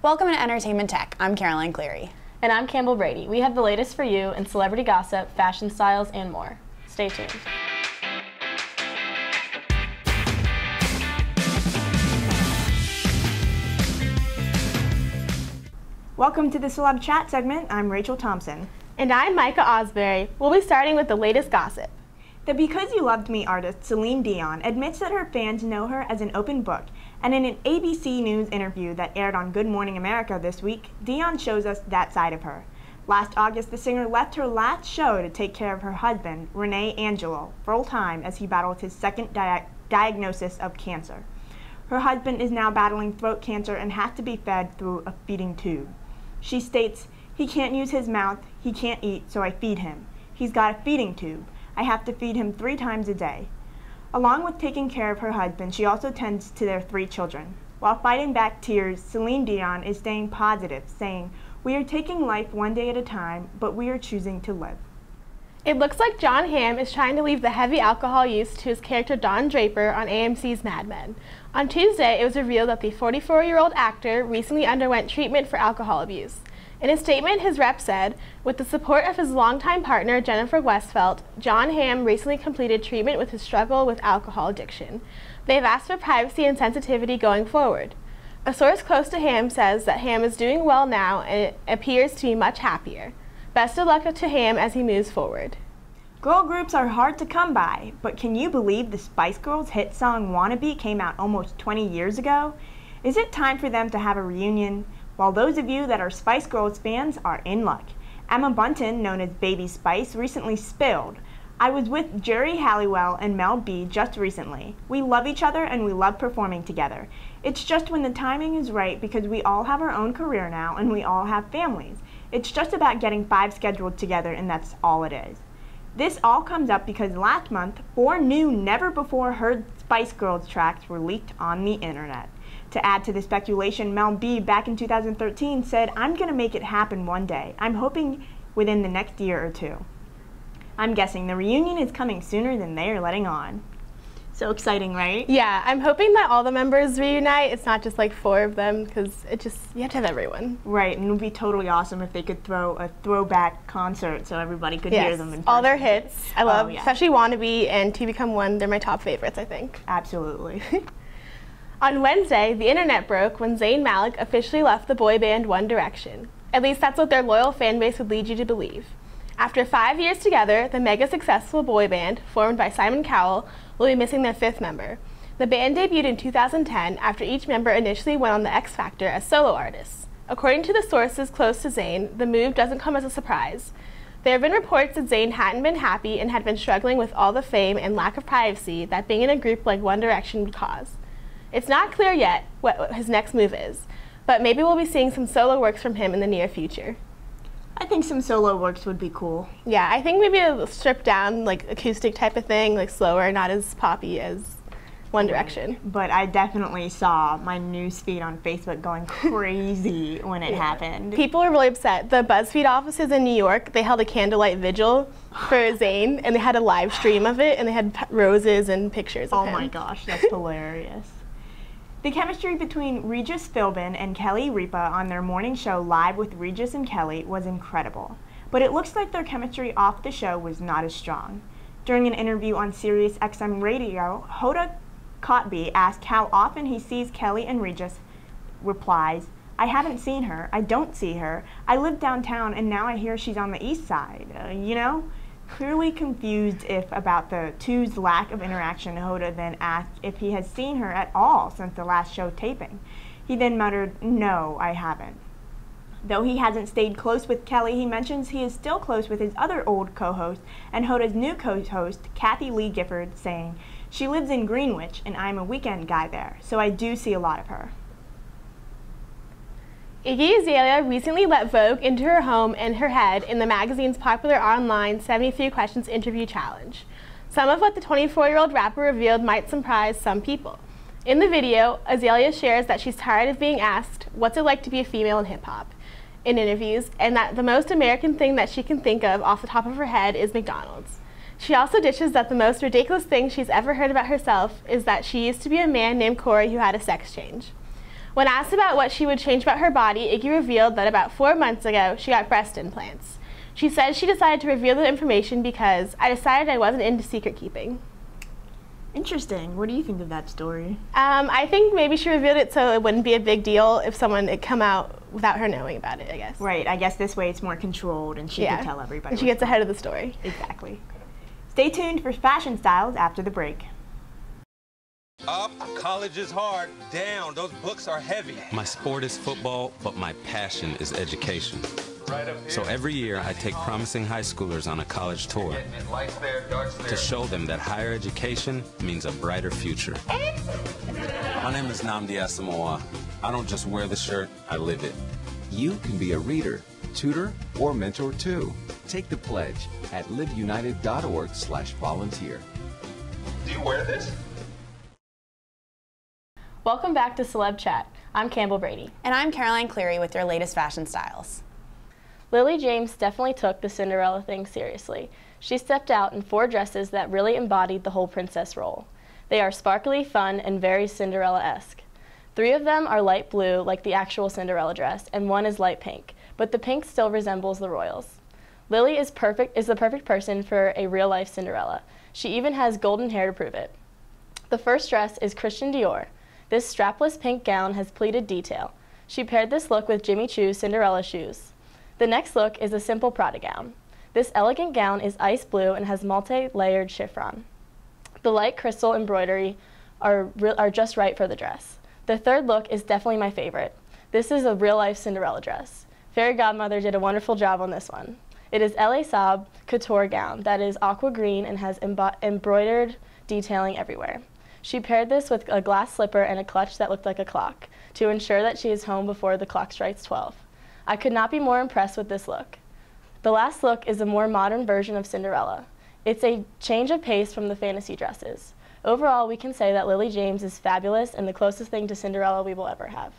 Welcome to Entertainment Tech. I'm Caroline Cleary. And I'm Campbell Brady. We have the latest for you in celebrity gossip, fashion styles, and more. Stay tuned. Welcome to the Celeb Chat segment. I'm Rachel Thompson. And I'm Micah Osbury. We'll be starting with the latest gossip. The Because You Loved Me artist Celine Dion admits that her fans know her as an open book, and in an ABC News interview that aired on Good Morning America this week, Dion shows us that side of her. Last August, the singer left her last show to take care of her husband, Renee Angelo, full-time as he battled his second diagnosis of cancer. Her husband is now battling throat cancer and has to be fed through a feeding tube. She states, "He can't use his mouth, he can't eat, so I feed him. He's got a feeding tube. I have to feed him 3 times a day." Along with taking care of her husband, she also tends to their 3 children. While fighting back tears, Celine Dion is staying positive, saying, "We are taking life one day at a time, but we are choosing to live." It looks like Jon Hamm is trying to leave the heavy alcohol use to his character Don Draper on AMC's Mad Men. On Tuesday, it was revealed that the 44-year-old actor recently underwent treatment for alcohol abuse. In a statement, his rep said, with the support of his longtime partner, Jennifer Westfeldt, Jon Hamm recently completed treatment with his struggle with alcohol addiction. They've asked for privacy and sensitivity going forward. A source close to Hamm says that Hamm is doing well now and appears to be much happier. Best of luck to Hamm as he moves forward. Girl groups are hard to come by, but can you believe the Spice Girls' hit song Wannabe came out almost 20 years ago? Is it time for them to have a reunion? Well, those of you that are Spice Girls fans are in luck. Emma Bunton, known as Baby Spice, recently spilled, "I was with Jerry Halliwell and Mel B just recently. We love each other and we love performing together. It's just when the timing is right because we all have our own career now and we all have families. It's just about getting 5 scheduled together and that's all it is." This all comes up because last month, 4 new never-before-heard Spice Girls tracks were leaked on the internet. To add to the speculation, Mel B back in 2013 said, "I'm gonna make it happen one day. I'm hoping within the next year or 2. I'm guessing the reunion is coming sooner than they are letting on. So exciting, right? Yeah, I'm hoping that all the members reunite. It's not just like 4 of them, because you have to have everyone. Right, and it would be totally awesome if they could throw a throwback concert so everybody could hear them in person. All their hits. I love, especially Wannabe and To Become One. They're my top favorites, I think. Absolutely. On Wednesday, the internet broke when Zayn Malik officially left the boy band One Direction. At least that's what their loyal fan base would lead you to believe. After 5 years together, the mega successful boy band, formed by Simon Cowell, will be missing their 5th member. The band debuted in 2010 after each member initially went on the X Factor as solo artists. According to the sources close to Zayn, the move doesn't come as a surprise. There have been reports that Zayn hadn't been happy and had been struggling with all the fame and lack of privacy that being in a group like One Direction would cause. It's not clear yet what his next move is, but maybe we'll be seeing some solo works from him in the near future. I think some solo works would be cool. Yeah, I think maybe a stripped down, like acoustic type of thing, like slower, not as poppy as One Direction. But I definitely saw my news feed on Facebook going crazy when it happened. People were really upset. The BuzzFeed offices in New York, they held a candlelight vigil for Zayn, and they had a live stream of it, and they had roses and pictures of him. Oh my gosh, that's hilarious. The chemistry between Regis Philbin and Kelly Ripa on their morning show Live with Regis and Kelly was incredible. But it looks like their chemistry off the show was not as strong. During an interview on Sirius XM Radio, Hoda Kotb asked how often he sees Kelly, and Regis replies, "I haven't seen her. I don't see her. I live downtown and now I hear she's on the east side." You know? Clearly confused about the two's lack of interaction, Hoda then asked if he has seen her at all since the last show taping. He then muttered, "No, I haven't." Though he hasn't stayed close with Kelly, he mentions he is still close with his other old co-host and Hoda's new co-host, Kathy Lee Gifford, saying, "She lives in Greenwich and I'm a weekend guy there, so I do see a lot of her." Iggy Azalea recently let Vogue into her home and her head in the magazine's popular online 73 Questions interview challenge. Some of what the 24-year-old rapper revealed might surprise some people. In the video, Azalea shares that she's tired of being asked, "What's it like to be a female in hip-hop?" in interviews, and that the most American thing that she can think of off the top of her head is McDonald's. She also dishes that the most ridiculous thing she's ever heard about herself is that she used to be a man named Corey who had a sex change. When asked about what she would change about her body, Iggy revealed that about 4 months ago, she got breast implants. She said she decided to reveal the information because I decided I wasn't into secret keeping. Interesting. What do you think of that story? I think maybe she revealed it so it wouldn't be a big deal if someone had come out without her knowing about it, I guess. Right. I guess this way it's more controlled and she can tell everybody. And she gets ahead of the story. Exactly. Stay tuned for fashion styles after the break. Up, college is hard. Down, those books are heavy. My sport is football, but my passion is education. So every year I take promising high schoolers on a college tour to show them that higher education means a brighter future. My name is Nnamdi Asamoah. I don't just wear the shirt, I live it. You can be a reader, tutor, or mentor too. Take the pledge at liveunited.org/volunteer. Do you wear this? Welcome back to Celeb Chat. I'm Campbell Brady. And I'm Caroline Cleary with your latest fashion styles. Lily James definitely took the Cinderella thing seriously. She stepped out in 4 dresses that really embodied the whole princess role. They are sparkly, fun, and very Cinderella-esque. 3 of them are light blue, like the actual Cinderella dress, and 1 is light pink, but the pink still resembles the royals. Lily is the perfect person for a real-life Cinderella. She even has golden hair to prove it. The first dress is Christian Dior. This strapless pink gown has pleated detail. She paired this look with Jimmy Choo's Cinderella shoes. The next look is a simple Prada gown. This elegant gown is ice blue and has multi-layered chiffon. The light crystal embroidery are just right for the dress. The third look is definitely my favorite. This is a real-life Cinderella dress. Fairy Godmother did a wonderful job on this one. It is L.A. Saab couture gown that is aqua green and has embroidered detailing everywhere. She paired this with a glass slipper and a clutch that looked like a clock to ensure that she is home before the clock strikes 12. I could not be more impressed with this look. The last look is a more modern version of Cinderella. It's a change of pace from the fantasy dresses. Overall, we can say that Lily James is fabulous and the closest thing to Cinderella we will ever have.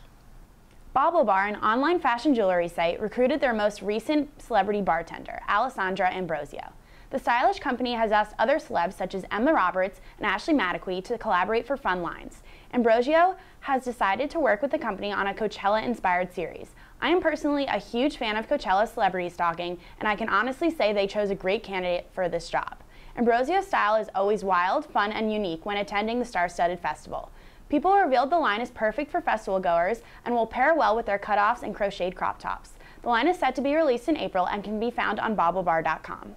Bauble Bar, an online fashion jewelry site, recruited their most recent celebrity bartender, Alessandra Ambrosio. The stylish company has asked other celebs such as Emma Roberts and Ashley Maddoquey to collaborate for fun lines. Ambrosio has decided to work with the company on a Coachella-inspired series. I am personally a huge fan of Coachella celebrity stalking, and I can honestly say they chose a great candidate for this job. Ambrosio's style is always wild, fun, and unique when attending the star-studded festival. People revealed the line is perfect for festival goers and will pair well with their cutoffs and crocheted crop tops. The line is set to be released in April and can be found on baublebar.com.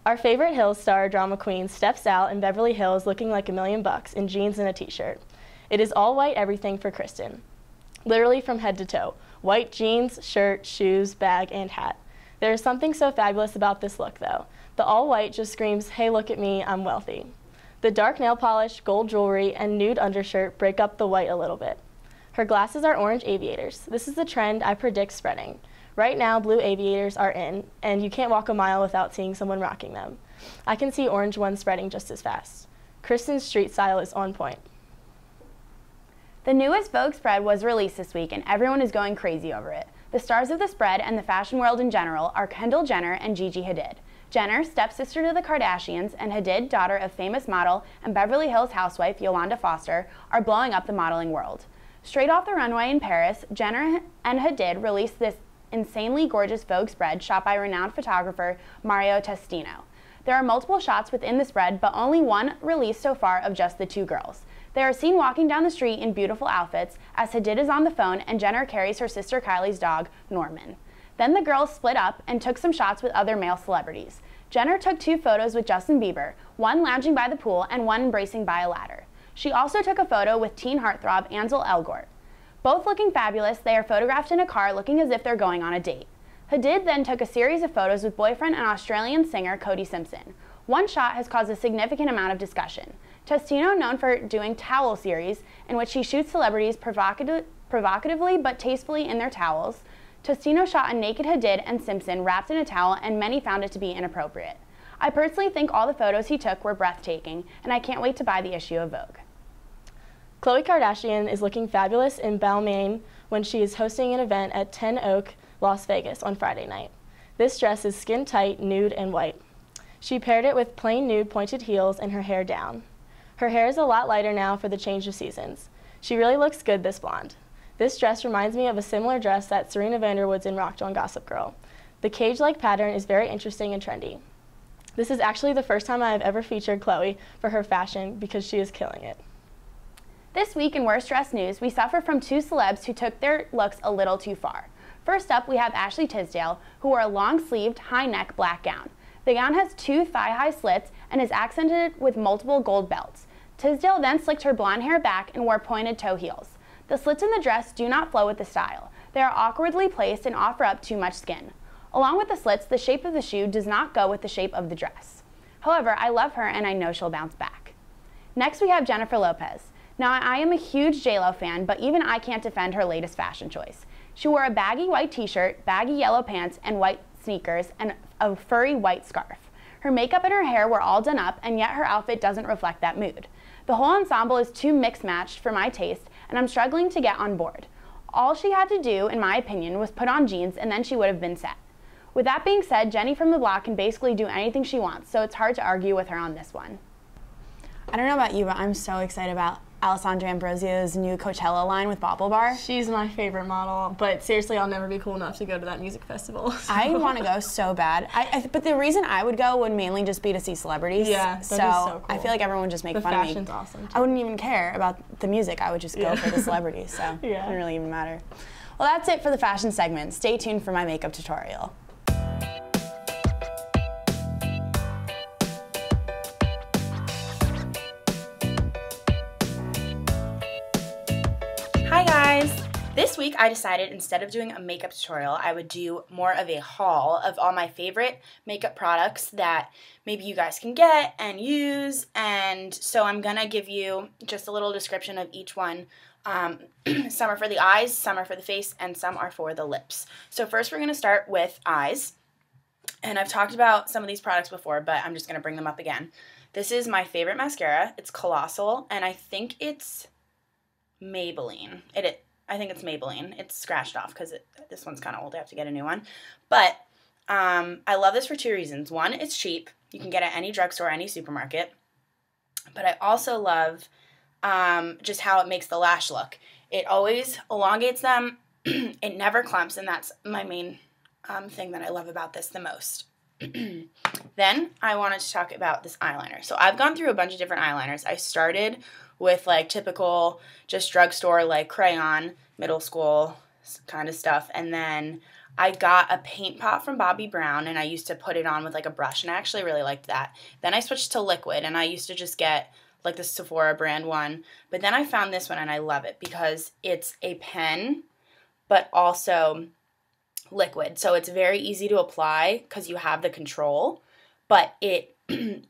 Our favorite Hills star drama queen steps out in Beverly Hills looking like $1,000,000 in jeans and a t-shirt. It is all white everything for Kristen, literally from head to toe. White jeans, shirt, shoes, bag, and hat. There is something so fabulous about this look though. The all white just screams, hey look at me, I'm wealthy. The dark nail polish, gold jewelry, and nude undershirt break up the white a little bit. Her glasses are orange aviators. This is the trend I predict spreading. Right now, blue aviators are in, and you can't walk a mile without seeing someone rocking them. I can see orange ones spreading just as fast. Kristen's street style is on point. The newest Vogue spread was released this week, and everyone is going crazy over it. The stars of the spread and the fashion world in general are Kendall Jenner and Gigi Hadid. Jenner, stepsister to the Kardashians, and Hadid, daughter of famous model and Beverly Hills housewife Yolanda Foster, are blowing up the modeling world. Straight off the runway in Paris, Jenner and Hadid released this insanely gorgeous Vogue spread shot by renowned photographer Mario Testino. There are multiple shots within the spread, but only one released so far of just the 2 girls. They are seen walking down the street in beautiful outfits as Hadid is on the phone and Jenner carries her sister Kylie's dog, Norman. Then the girls split up and took some shots with other male celebrities. Jenner took 2 photos with Justin Bieber, one lounging by the pool and one embracing by a ladder. She also took a photo with teen heartthrob Ansel Elgort. Both looking fabulous, they are photographed in a car looking as if they're going on a date. Hadid then took a series of photos with boyfriend and Australian singer Cody Simpson. One shot has caused a significant amount of discussion. Testino, known for doing towel series, in which he shoots celebrities provocatively but tastefully in their towels, Testino shot a naked Hadid and Simpson wrapped in a towel, and many found it to be inappropriate. I personally think all the photos he took were breathtaking, and I can't wait to buy the issue of Vogue. Khloe Kardashian is looking fabulous in Balmain when she is hosting an event at 10 Oak, Las Vegas on Friday night. This dress is skin tight, nude, and white. She paired it with plain nude pointed heels and her hair down. Her hair is a lot lighter now for the change of seasons. She really looks good this blonde. This dress reminds me of a similar dress that Serena van der Wood's in Rocked On Gossip Girl. The cage-like pattern is very interesting and trendy. This is actually the first time I have ever featured Chloe for her fashion because she is killing it. This week in Worst Dressed News, we suffer from two celebs who took their looks a little too far. First up, we have Ashley Tisdale, who wore a long-sleeved, high-neck black gown. The gown has 2 thigh-high slits and is accented with multiple gold belts. Tisdale then slicked her blonde hair back and wore pointed toe heels. The slits in the dress do not flow with the style. They are awkwardly placed and offer up too much skin. Along with the slits, the shape of the shoe does not go with the shape of the dress. However, I love her and I know she'll bounce back. Next, we have Jennifer Lopez. Now, I am a huge J.Lo fan, but even I can't defend her latest fashion choice. She wore a baggy white t-shirt, baggy yellow pants, and white sneakers, and a furry white scarf. Her makeup and her hair were all done up, and yet her outfit doesn't reflect that mood. The whole ensemble is too mixed-matched for my taste, and I'm struggling to get on board. All she had to do, in my opinion, was put on jeans, and then she would have been set. With that being said, Jenny from the block can basically do anything she wants, so it's hard to argue with her on this one. I don't know about you, but I'm so excited about Alessandra Ambrosio's new Coachella line with Bobble Bar. She's my favorite model, but seriously, I'll never be cool enough to go to that music festival. So. I want to go so bad. But the reason I would go would mainly just be to see celebrities. Yeah, that is so cool. I feel like everyone would just make fun of me. The fashion's awesome, too. I wouldn't even care about the music. I would just go for the celebrities, so it wouldn't really even matter. Well, that's it for the fashion segment. Stay tuned for my makeup tutorial. Hi guys! This week I decided instead of doing a makeup tutorial, I would do more of a haul of all my favorite makeup products that maybe you guys can get and use, and so I'm gonna give you just a little description of each one. Some are for the eyes, some are for the face, and some are for the lips. So first we're gonna start with eyes, and I've talked about some of these products before, but I'm just gonna bring them up again. This is my favorite mascara. It's Colossal, and I think it's Maybelline. I think it's Maybelline. It's scratched off because this one's kind of old. I have to get a new one. But I love this for 2 reasons. One, it's cheap. You can get it at any drugstore, any supermarket. But I also love just how it makes the lash look. It always elongates them. It never clumps, and that's my main thing that I love about this the most. Then I wanted to talk about this eyeliner. So I've gone through a bunch of different eyeliners. I started with like typical just drugstore like crayon, middle school kind of stuff. And then I got a paint pot from Bobbi Brown and I used to put it on with like a brush and I actually really liked that. Then I switched to liquid and I used to just get like the Sephora brand one. But then I found this one and I love it because it's a pen but also liquid. So it's very easy to apply because you have the control, but it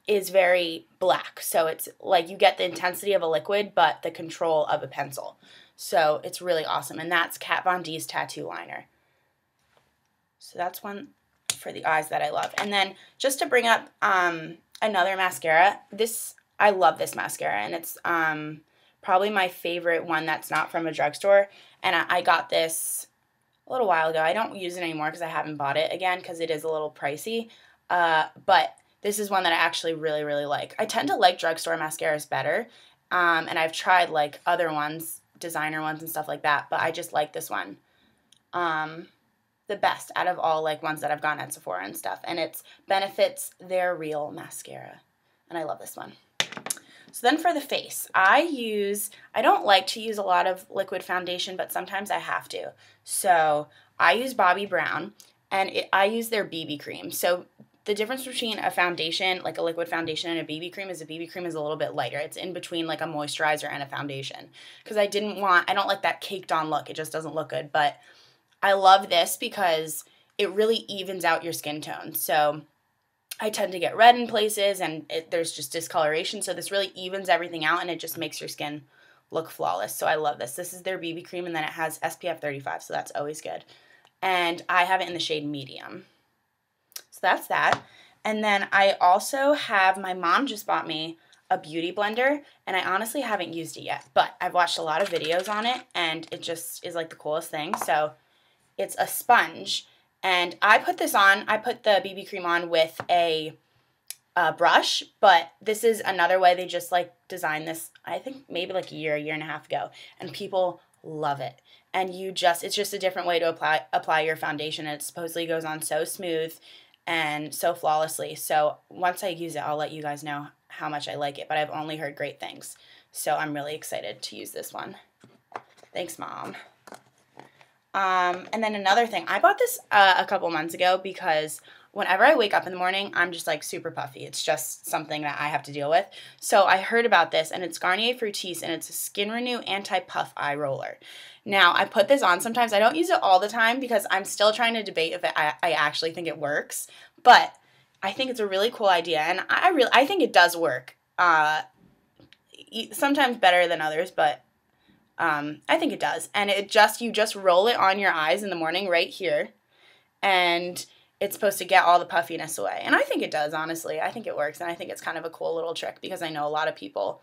is very black. So it's like you get the intensity of a liquid, but the control of a pencil. So it's really awesome. And that's Kat Von D's Tattoo Liner. So that's one for the eyes that I love. And then just to bring up another mascara, I love this mascara. And it's probably my favorite one that's not from a drugstore. And I got this a little while ago. I don't use it anymore because I haven't bought it again because it is a little pricey. But this is one that I actually really, really like. I tend to like drugstore mascaras better, and I've tried like other ones, designer ones and stuff like that, but I just like this one the best out of all like ones that I've gotten at Sephora and stuff, and it's Benefit's They're Real Mascara, and I love this one. So then for the face, I don't like to use a lot of liquid foundation, but sometimes I have to. So I use Bobbi Brown, and I use their BB cream. So the difference between a foundation, like a liquid foundation, and a BB cream is a BB cream is a little bit lighter. It's in between like a moisturizer and a foundation. Because I don't like that caked on look. It just doesn't look good. But I love this because it really evens out your skin tone. So I tend to get red in places and there's just discoloration. So this really evens everything out and it just makes your skin look flawless. So I love this. This is their BB cream and then it has SPF 35. So that's always good. And I have it in the shade medium. So that's that. And then I also have, my mom just bought me a beauty blender, and I honestly haven't used it yet, but I've watched a lot of videos on it, and it just is like the coolest thing. So it's a sponge, and I put this on, I put the BB cream on with a brush, but this is another way they just like designed this, I think maybe like a year and a half ago, and people love it. And it's just a different way to apply your foundation, and it supposedly goes on so smooth and so flawlessly. So once I use it, I'll let you guys know how much I like it, but I've only heard great things. So I'm really excited to use this one. Thanks, Mom. And then another thing, I bought this a couple months ago because whenever I wake up in the morning, I'm just like super puffy. It's just something that I have to deal with. So I heard about this, and it's Garnier Fructis, and it's a Skin Renew Anti-Puff Eye Roller. Now, I put this on sometimes. I don't use it all the time because I'm still trying to debate if I actually think it works. But I think it's a really cool idea, and I think it does work. Sometimes better than others, but I think it does. And you just roll it on your eyes in the morning right here, and it's supposed to get all the puffiness away. And I think it does, honestly. I think it works, and I think it's kind of a cool little trick because I know a lot of people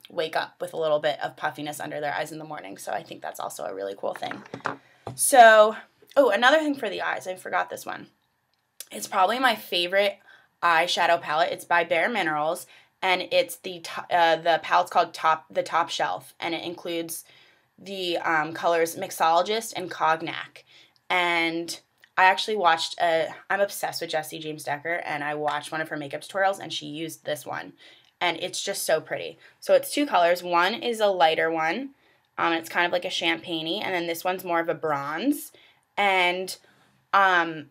wake up with a little bit of puffiness under their eyes in the morning. So I think that's also a really cool thing. So, another thing for the eyes. I forgot this one. It's probably my favorite eyeshadow palette. It's by Bare Minerals, and it's the palette's called The Top Shelf, and it includes the colors Mixologist and Cognac. And I actually watched I'm obsessed with Jessie James Decker, and I watched one of her makeup tutorials, and she used this one, and it's just so pretty. So it's two colors. One is a lighter one, it's kind of like a champagne-y, and then this one's more of a bronze. And when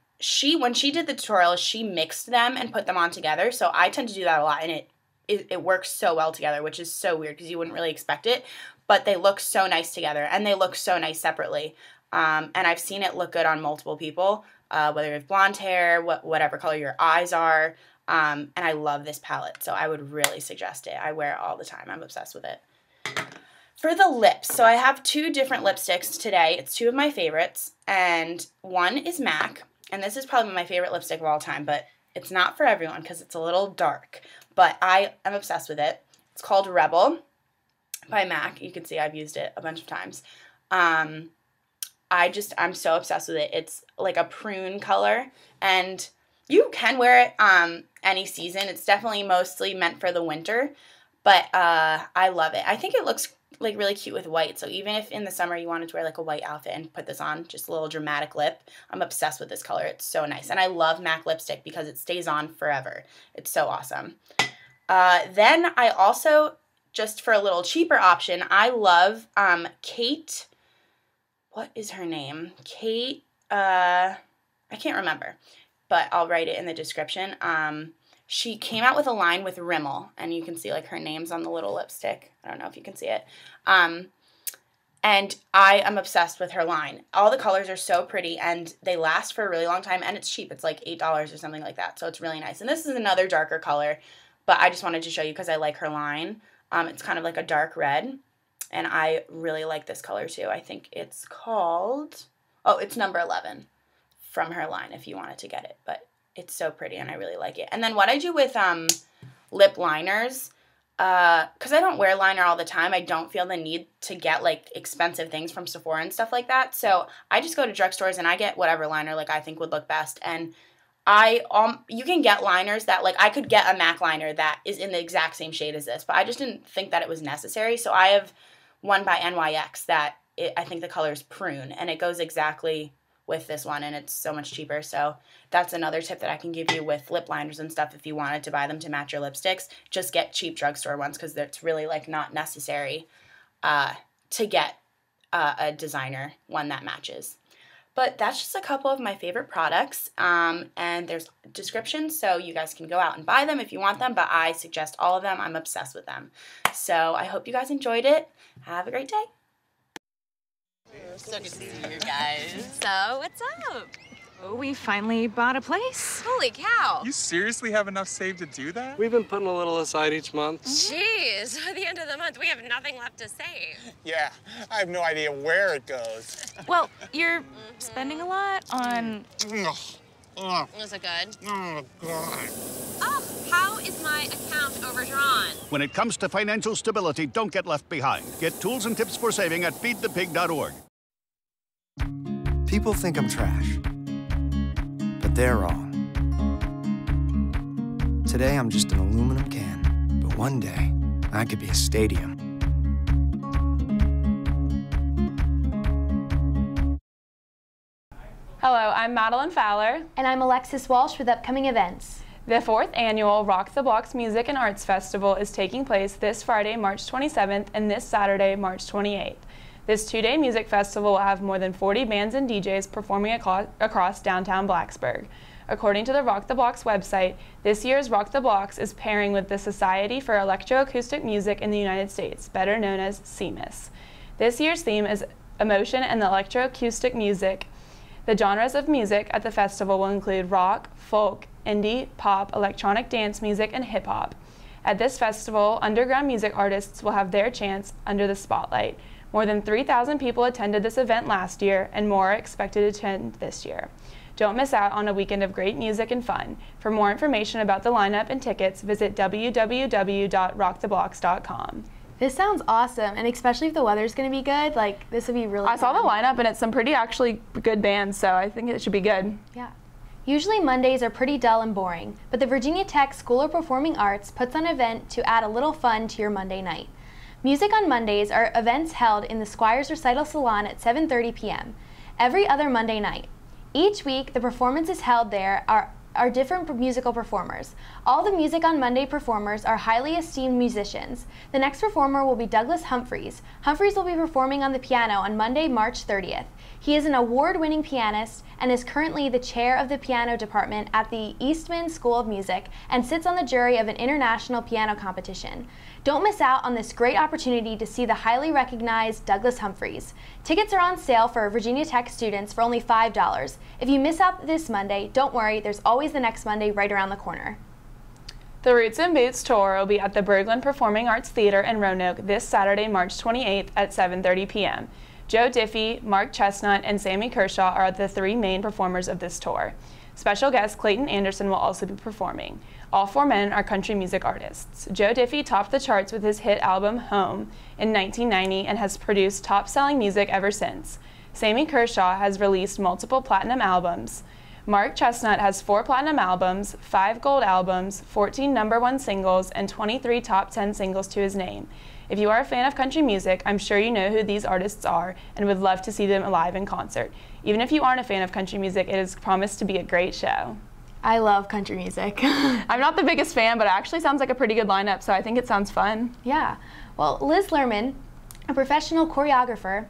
she did the tutorial, she mixed them and put them on together. So I tend to do that a lot, and it works so well together, which is so weird because you wouldn't really expect it, but they look so nice together, and they look so nice separately. And I've seen it look good on multiple people, whether you have blonde hair, whatever color your eyes are, and I love this palette, so I would really suggest it. I wear it all the time. I'm obsessed with it. For the lips, so I have two different lipsticks today. It's two of my favorites, and one is MAC, and this is probably my favorite lipstick of all time, but it's not for everyone because it's a little dark, but I am obsessed with it. It's called Rebel by MAC. You can see I've used it a bunch of times. I'm so obsessed with it. It's like a prune color, and you can wear it any season. It's definitely mostly meant for the winter, but I love it. I think it looks like really cute with white, so even if in the summer you wanted to wear like a white outfit and put this on, just a little dramatic lip, I'm obsessed with this color. It's so nice, and I love MAC lipstick because it stays on forever. It's so awesome. Then I also, just for a little cheaper option, I love Kate, what is her name? Kate, I can't remember, but I'll write it in the description. She came out with a line with Rimmel, and you can see like her name's on the little lipstick. I don't know if you can see it. And I am obsessed with her line. All the colors are so pretty, and they last for a really long time, and it's cheap. It's like $8 or something like that, so it's really nice. And this is another darker color, but I just wanted to show you because I like her line. It's kind of like a dark red, and I really like this color too. I think it's called, it's number 11 from her line if you wanted to get it, but it's so pretty, and I really like it. And then what I do with lip liners, because I don't wear liner all the time, I don't feel the need to get like expensive things from Sephora and stuff like that. So I just go to drugstores and I get whatever liner like I think would look best. And you can get liners that, like, I could get a MAC liner that is in the exact same shade as this, but I just didn't think that it was necessary. So I have one by NYX that I think the color is Prune, and it goes exactly with this one, and it's so much cheaper. So that's another tip that I can give you with lip liners and stuff. If you wanted to buy them to match your lipsticks, just get cheap drugstore ones, because it's really like not necessary to get a designer one that matches. But that's just a couple of my favorite products, and there's descriptions, so you guys can go out and buy them if you want them, but I suggest all of them. I'm obsessed with them. So I hope you guys enjoyed it. Have a great day. So good to see you guys. So, what's up? Oh, we finally bought a place. Holy cow. You seriously have enough saved to do that? We've been putting a little aside each month. Jeez, at the end of the month, we have nothing left to save. Yeah, I have no idea where it goes. Well, you're spending a lot on... Is it good? Oh, God. Oh, how is my account overdrawn? When it comes to financial stability, don't get left behind. Get tools and tips for saving at feedthepig.org. People think I'm trash, but they're wrong. Today, I'm just an aluminum can, but one day, I could be a stadium. Hello, I'm Madeline Fowler. And I'm Alexis Walsh with upcoming events. The 4th annual Rock the Blocks Music and Arts Festival is taking place this Friday, March 27th, and this Saturday, March 28th. This 2-day music festival will have more than 40 bands and DJs performing across downtown Blacksburg. According to the Rock the Blocks website, this year's Rock the Blocks is pairing with the Society for Electroacoustic Music in the United States, better known as CEMUS. This year's theme is Emotion and Electroacoustic Music. The genres of music at the festival will include rock, folk, indie, pop, electronic dance music, and hip-hop. At this festival, underground music artists will have their chance under the spotlight. More than 3,000 people attended this event last year, and more are expected to attend this year. Don't miss out on a weekend of great music and fun. For more information about the lineup and tickets, visit www.rocktheblocks.com. This sounds awesome, and especially if the weather's going to be good, like, this would be really I saw the lineup, and it's some pretty actually good bands, so I think it should be good. Yeah. Usually Mondays are pretty dull and boring, but the Virginia Tech School of Performing Arts puts on an event to add a little fun to your Monday night. Music on Mondays are events held in the Squires Recital Salon at 7:30 p.m. every other Monday night. Each week, the performances held there are different musical performers. All the Music on Monday performers are highly esteemed musicians. The next performer will be Douglas Humphreys. Humphreys will be performing on the piano on Monday, March 30th. He is an award-winning pianist and is currently the chair of the piano department at the Eastman School of Music and sits on the jury of an international piano competition. Don't miss out on this great opportunity to see the highly recognized Douglas Humphreys. Tickets are on sale for Virginia Tech students for only $5. If you miss out this Monday, don't worry, there's always the next Monday right around the corner. The Roots and Boots Tour will be at the Berglund Performing Arts Theater in Roanoke this Saturday, March 28th at 7:30 p.m. Joe Diffie, Mark Chestnut, and Sammy Kershaw are the 3 main performers of this tour. Special guest Clayton Anderson will also be performing. All 4 men are country music artists. Joe Diffie topped the charts with his hit album Home in 1990 and has produced top-selling music ever since. Sammy Kershaw has released multiple platinum albums. Mark Chestnut has 4 platinum albums, 5 gold albums, 14 #1 singles, and 23 top 10 singles to his name. If you are a fan of country music, I'm sure you know who these artists are and would love to see them live in concert. Even if you aren't a fan of country music, it is promised to be a great show. I love country music. I'm not the biggest fan, but it actually sounds like a pretty good lineup, so I think it sounds fun. Yeah. Well, Liz Lerman, a professional choreographer,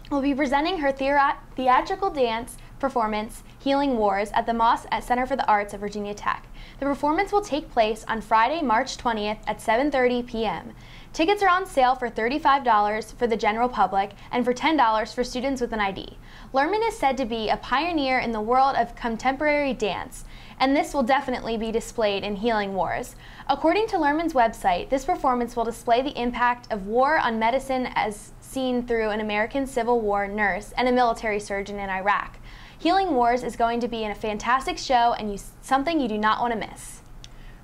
will be presenting her theatrical dance performance, Healing Wars, at the Moss Center for the Arts at Virginia Tech. The performance will take place on Friday, March 20th at 7:30 p.m. Tickets are on sale for $35 for the general public and for $10 for students with an ID. Lerman is said to be a pioneer in the world of contemporary dance, and this will definitely be displayed in Healing Wars. According to Lerman's website, this performance will display the impact of war on medicine as seen through an American Civil War nurse and a military surgeon in Iraq. Healing Wars is going to be a fantastic show and something you do not want to miss.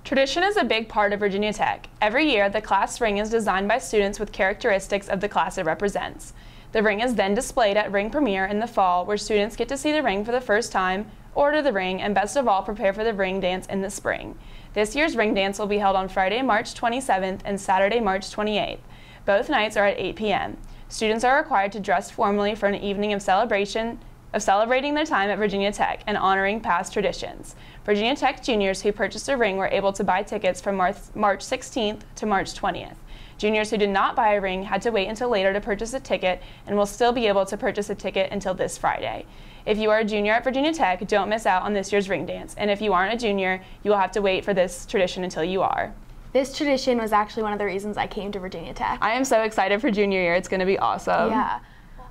Tradition is a big part of Virginia Tech. Every year, the class ring is designed by students with characteristics of the class it represents. The ring is then displayed at ring premiere in the fall, where students get to see the ring for the first time, order the ring, and best of all, prepare for the ring dance in the spring. This year's ring dance will be held on Friday, March 27th and Saturday, March 28th. Both nights are at 8 p.m. Students are required to dress formally for an evening of celebrating their time at Virginia Tech and honoring past traditions. Virginia Tech juniors who purchased a ring were able to buy tickets from March 16th to March 20th. Juniors who did not buy a ring had to wait until later to purchase a ticket and will still be able to purchase a ticket until this Friday. If you are a junior at Virginia Tech, don't miss out on this year's ring dance. And if you aren't a junior, you will have to wait for this tradition until you are. This tradition was actually one of the reasons I came to Virginia Tech. I am so excited for junior year. It's going to be awesome. Yeah.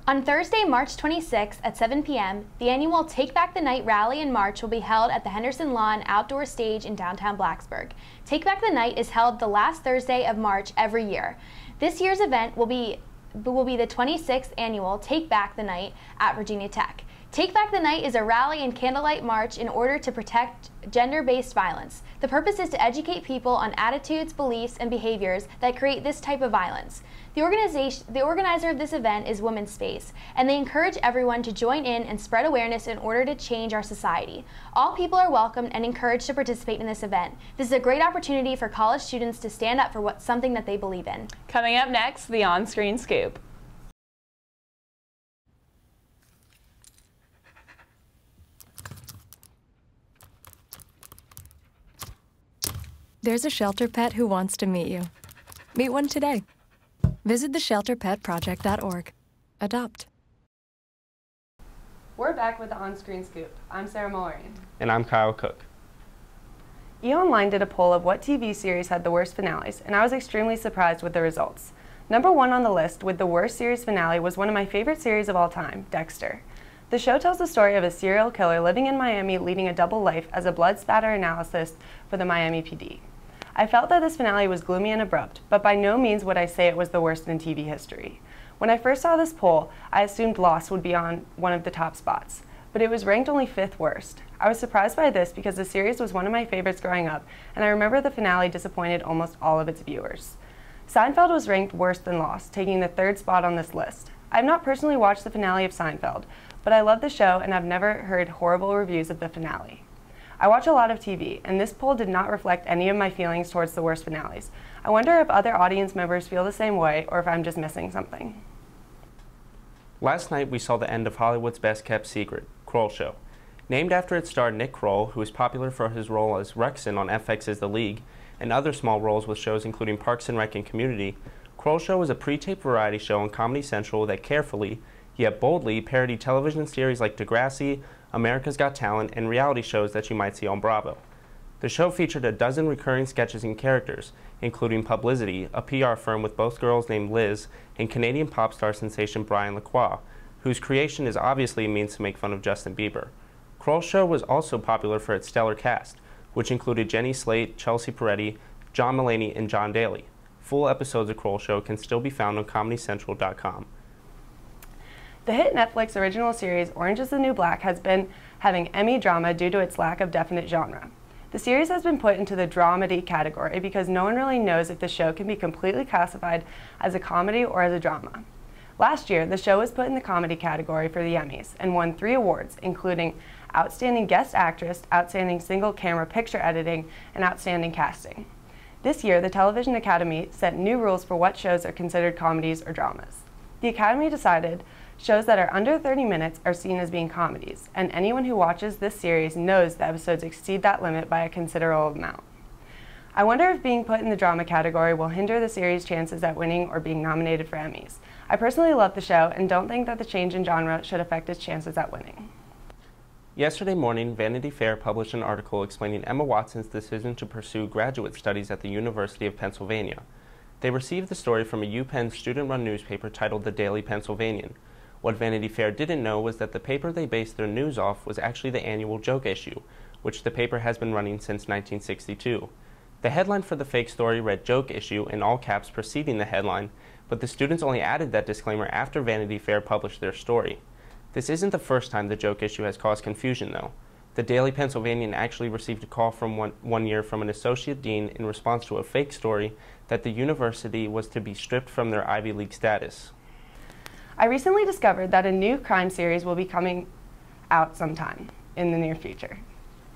On Thursday, March 26th at 7 p.m., the annual Take Back the Night rally and march will be held at the Henderson Lawn Outdoor Stage in downtown Blacksburg. Take Back the Night is held the last Thursday of March every year. This year's event will be the 26th annual Take Back the Night at Virginia Tech. Take Back the Night is a rally and candlelight march in order to protect gender-based violence. The purpose is to educate people on attitudes, beliefs, and behaviors that create this type of violence. The organizer of this event is Women's Space, and they encourage everyone to join in and spread awareness in order to change our society. All people are welcomed and encouraged to participate in this event. This is a great opportunity for college students to stand up for something that they believe in. Coming up next, the on-screen scoop. There's a shelter pet who wants to meet you. Meet one today. Visit theshelterpetproject.org. Adopt. We're back with the on-screen scoop. I'm Sarah Mullerian. And I'm Kyle Cook. eOnline did a poll of what TV series had the worst finales, and I was extremely surprised with the results. Number 1 on the list with the worst series finale was one of my favorite series of all time, Dexter. The show tells the story of a serial killer living in Miami leading a double life as a blood spatter analyst for the Miami PD. I felt that this finale was gloomy and abrupt, but by no means would I say it was the worst in TV history. When I first saw this poll, I assumed Lost would be on one of the top spots, but it was ranked only 5th worst. I was surprised by this because the series was one of my favorites growing up, and I remember the finale disappointed almost all of its viewers. Seinfeld was ranked worse than Lost, taking the 3rd spot on this list. I have not personally watched the finale of Seinfeld, but I love the show and I've never heard horrible reviews of the finale. I watch a lot of TV, and this poll did not reflect any of my feelings towards the worst finales. I wonder if other audience members feel the same way, or if I'm just missing something. Last night we saw the end of Hollywood's best-kept secret, Kroll Show. Named after its star Nick Kroll, who is popular for his role as Rexon on FX's The League, and other small roles with shows including Parks and Rec and Community, Kroll Show is a pre-taped variety show on Comedy Central that carefully, yet boldly, parodied television series like Degrassi, America's Got Talent, and reality shows that you might see on Bravo. The show featured a dozen recurring sketches and characters, including Publicity, a PR firm with both girls named Liz, and Canadian pop star sensation Brian Lacroix, whose creation is obviously a means to make fun of Justin Bieber. Kroll Show was also popular for its stellar cast, which included Jenny Slate, Chelsea Peretti, John Mulaney, and John Daly. Full episodes of Kroll Show can still be found on ComedyCentral.com. The hit Netflix original series Orange is the New Black has been having Emmy drama due to its lack of definite genre. The series has been put into the dramedy category because no one really knows if the show can be completely classified as a comedy or as a drama. Last year, the show was put in the comedy category for the Emmys and won 3 awards, including Outstanding Guest Actress, Outstanding Single Camera Picture Editing, and Outstanding Casting. This year, the Television Academy set new rules for what shows are considered comedies or dramas. The Academy decided shows that are under 30 minutes are seen as being comedies, and anyone who watches this series knows the episodes exceed that limit by a considerable amount. I wonder if being put in the drama category will hinder the series' chances at winning or being nominated for Emmys. I personally love the show and don't think that the change in genre should affect its chances at winning. Yesterday morning, Vanity Fair published an article explaining Emma Watson's decision to pursue graduate studies at the University of Pennsylvania. They received the story from a UPenn student-run newspaper titled The Daily Pennsylvanian. What Vanity Fair didn't know was that the paper they based their news off was actually the annual joke issue, which the paper has been running since 1962. The headline for the fake story read "Joke Issue" in all caps preceding the headline, but the students only added that disclaimer after Vanity Fair published their story. This isn't the first time the joke issue has caused confusion, though. The Daily Pennsylvanian actually received a call from one year from an associate dean in response to a fake story that the university was to be stripped from their Ivy League status. I recently discovered that a new crime series will be coming out sometime in the near future.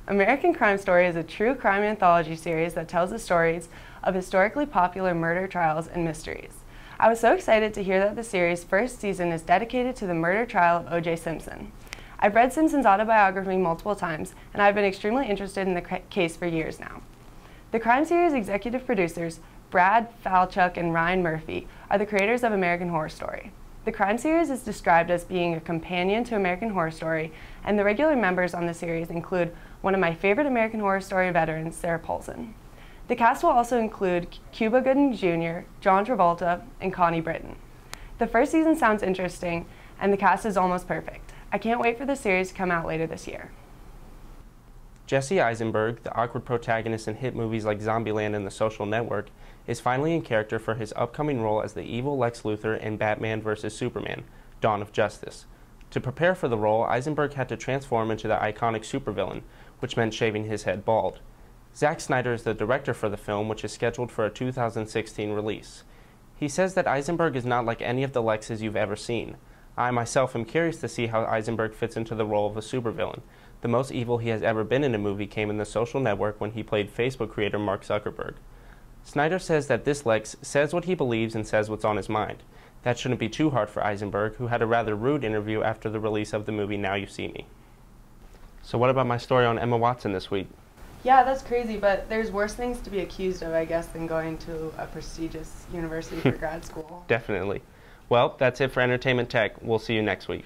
American Crime Story is a true crime anthology series that tells the stories of historically popular murder trials and mysteries. I was so excited to hear that the series' first season is dedicated to the murder trial of O.J. Simpson. I've read Simpson's autobiography multiple times, and I've been extremely interested in the case for years now. The crime series executive producers, Brad Falchuk and Ryan Murphy, are the creators of American Horror Story. The crime series is described as being a companion to American Horror Story, and the regular members on the series include one of my favorite American Horror Story veterans, Sarah Paulson. The cast will also include Cuba Gooding Jr., John Travolta, and Connie Britton. The first season sounds interesting, and the cast is almost perfect. I can't wait for the series to come out later this year. Jesse Eisenberg, the awkward protagonist in hit movies like Zombieland and The Social Network, is finally in character for his upcoming role as the evil Lex Luthor in Batman vs. Superman, Dawn of Justice. To prepare for the role, Eisenberg had to transform into the iconic supervillain, which meant shaving his head bald. Zack Snyder is the director for the film, which is scheduled for a 2016 release. He says that Eisenberg is not like any of the Lexes you've ever seen. I myself am curious to see how Eisenberg fits into the role of a supervillain. The most evil he has ever been in a movie came in The Social Network when he played Facebook creator Mark Zuckerberg. Snyder says that this Lex says what he believes and says what's on his mind. That shouldn't be too hard for Eisenberg, who had a rather rude interview after the release of the movie Now You See Me. So what about my story on Emma Watson this week? Yeah, that's crazy, but there's worse things to be accused of, I guess, than going to a prestigious university for grad school. Definitely. Well, that's it for Entertainment Tech. We'll see you next week.